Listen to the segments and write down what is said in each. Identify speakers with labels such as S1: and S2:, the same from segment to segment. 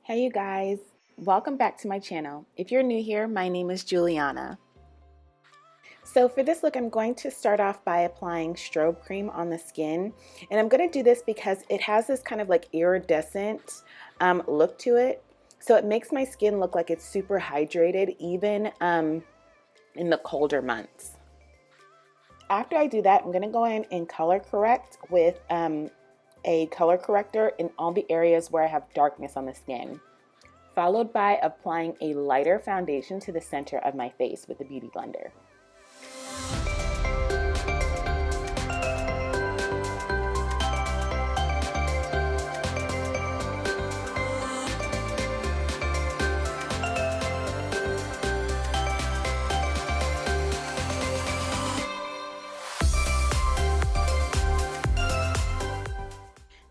S1: Hey you guys, welcome back to my channel. If you're new here, my name is Juliana. So for this look, I'm going to start off by applying strobe cream on the skin. And I'm going to do this because it has this kind of like iridescent look to it. So it makes my skin look like it's super hydrated even in the colder months. After I do that, I'm going to go in and color correct with a color corrector in all the areas where I have darkness on the skin, followed by applying a lighter foundation to the center of my face with the Beauty Blender.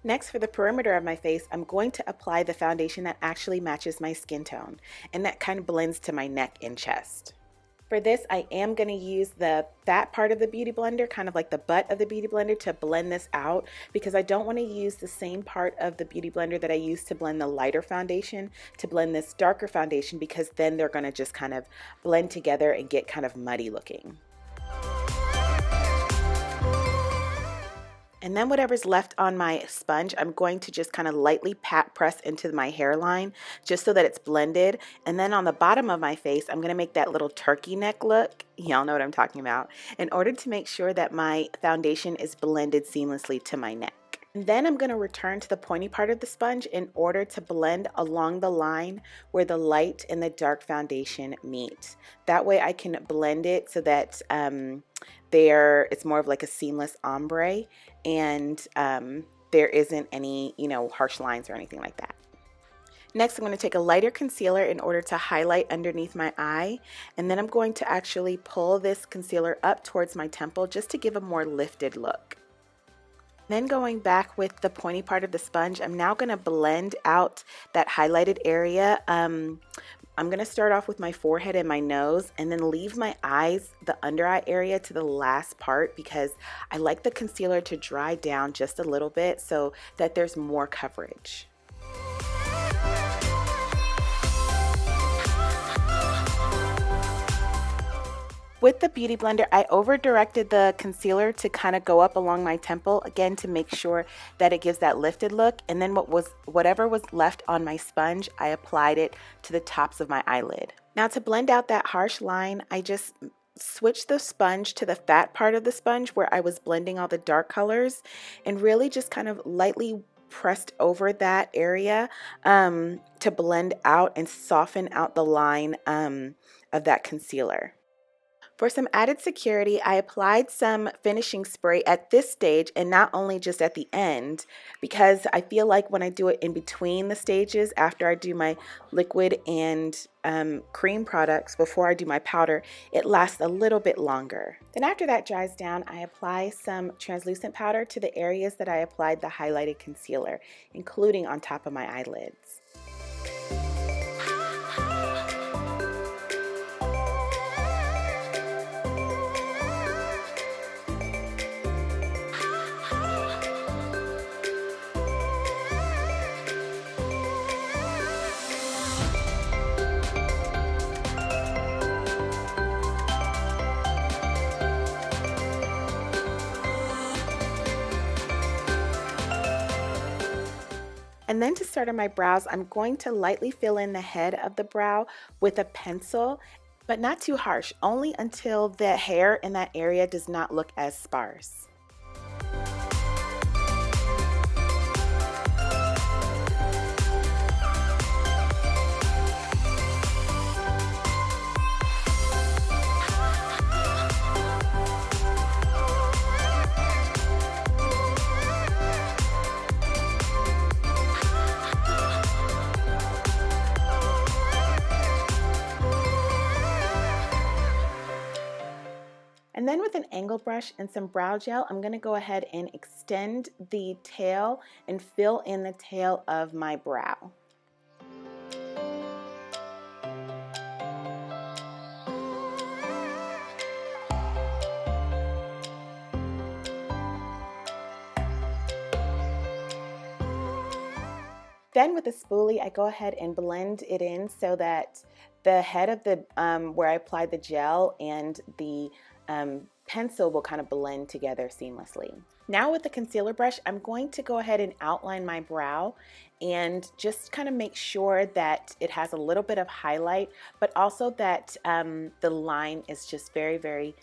S1: Next, for the perimeter of my face, I'm going to apply the foundation that actually matches my skin tone and that kind of blends to my neck and chest. For this, I am going to use the fat part of the Beauty Blender, kind of like the butt of the Beauty Blender, to blend this out because I don't want to use the same part of the Beauty Blender that I used to blend the lighter foundation to blend this darker foundation, because then they're going to just kind of blend together and get kind of muddy looking. And then whatever's left on my sponge, I'm going to just kind of lightly pat press into my hairline just so that it's blended. And then on the bottom of my face, I'm going to make that little turkey neck look. Y'all know what I'm talking about. In order to make sure that my foundation is blended seamlessly to my neck. And then I'm going to return to the pointy part of the sponge in order to blend along the line where the light and the dark foundation meet. That way I can blend it so that it's more of like a seamless ombre, and there isn't any, harsh lines or anything like that. Next, I'm going to take a lighter concealer in order to highlight underneath my eye, and then I'm going to actually pull this concealer up towards my temple just to give a more lifted look. Then going back with the pointy part of the sponge, I'm now going to blend out that highlighted area. I'm going to start off with my forehead and my nose, and then leave my eyes, the under eye area, to the last part because I like the concealer to dry down just a little bit so that there's more coverage. With the Beauty Blender, I over directed the concealer to kind of go up along my temple again to make sure that it gives that lifted look, and then whatever was left on my sponge, I applied it to the tops of my eyelid. Now to blend out that harsh line, I just switched the sponge to the fat part of the sponge where I was blending all the dark colors, and really just kind of lightly pressed over that area to blend out and soften out the line of that concealer. For some added security, I applied some finishing spray at this stage and not only just at the end, because I feel like when I do it in between the stages, after I do my liquid and cream products before I do my powder, it lasts a little bit longer. Then after that dries down, I apply some translucent powder to the areas that I applied the highlighted concealer, including on top of my eyelids. And then to start on my brows, I'm going to lightly fill in the head of the brow with a pencil, but not too harsh, only until the hair in that area does not look as sparse. And then with an angle brush and some brow gel, I'm going to go ahead and extend the tail and fill in the tail of my brow. Then with a spoolie, I go ahead and blend it in so that the head of the where I applied the gel and the pencil will kind of blend together seamlessly. Now with the concealer brush, I'm going to go ahead and outline my brow and just kind of make sure that it has a little bit of highlight, but also that the line is just very, very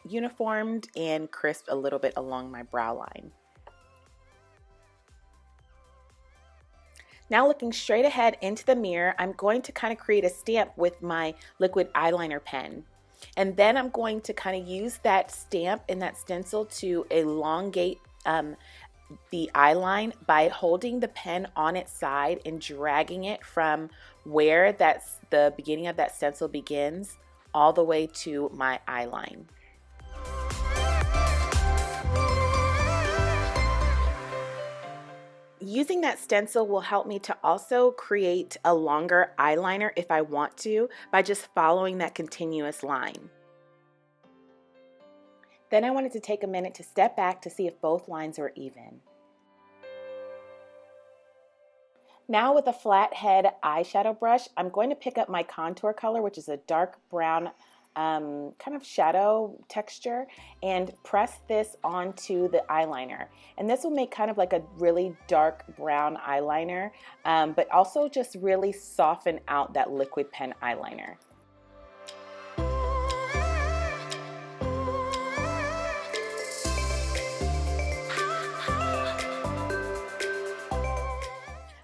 S1: uniformed and crisp a little bit along my brow line. Now looking straight ahead into the mirror, I'm going to kind of create a stamp with my liquid eyeliner pen. And then I'm going to kind of use that stamp and that stencil to elongate the eyeline by holding the pen on its side and dragging it from where that's the beginning of that stencil begins all the way to my eyeline. Using that stencil will help me to also create a longer eyeliner if I want to by just following that continuous line. Then I wanted to take a minute to step back to see if both lines were even. Now with a flat head eyeshadow brush, I'm going to pick up my contour color, which is a dark brown kind of shadow texture, and press this onto the eyeliner. And this will make kind of like a really dark brown eyeliner, but also just really soften out that liquid pen eyeliner.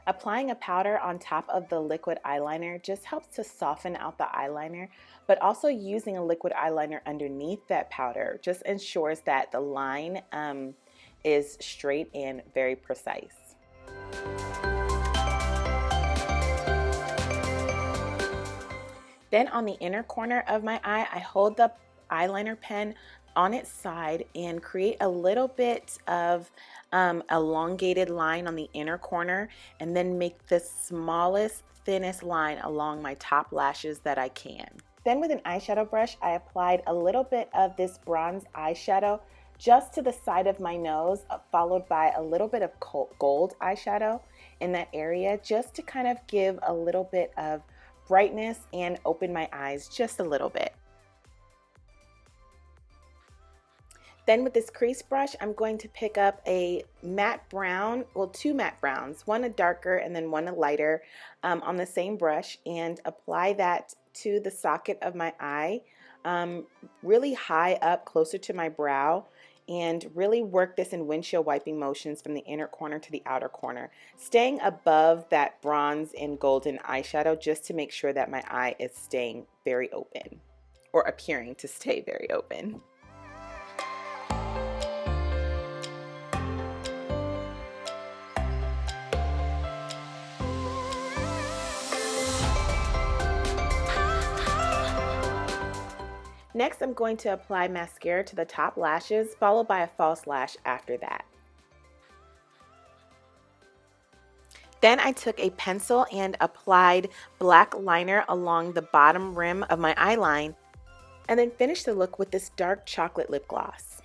S1: Applying a powder on top of the liquid eyeliner just helps to soften out the eyeliner, but also using a liquid eyeliner underneath that powder just ensures that the line is straight and very precise. Then on the inner corner of my eye, I hold the eyeliner pen on its side and create a little bit of elongated line on the inner corner, and then make the smallest, thinnest line along my top lashes that I can. Then with an eyeshadow brush, I applied a little bit of this bronze eyeshadow just to the side of my nose, followed by a little bit of gold eyeshadow in that area, just to kind of give a little bit of brightness and open my eyes just a little bit. Then with this crease brush, I'm going to pick up a matte brown, well, two matte browns, one a darker and then one a lighter on the same brush, and apply that to the socket of my eye, really high up closer to my brow, and really work this in windshield wiping motions from the inner corner to the outer corner, staying above that bronze and golden eyeshadow just to make sure that my eye is staying very open, or appearing to stay very open. Next, I'm going to apply mascara to the top lashes, followed by a false lash after that. Then I took a pencil and applied black liner along the bottom rim of my eyeline, and then finished the look with this dark chocolate lip gloss.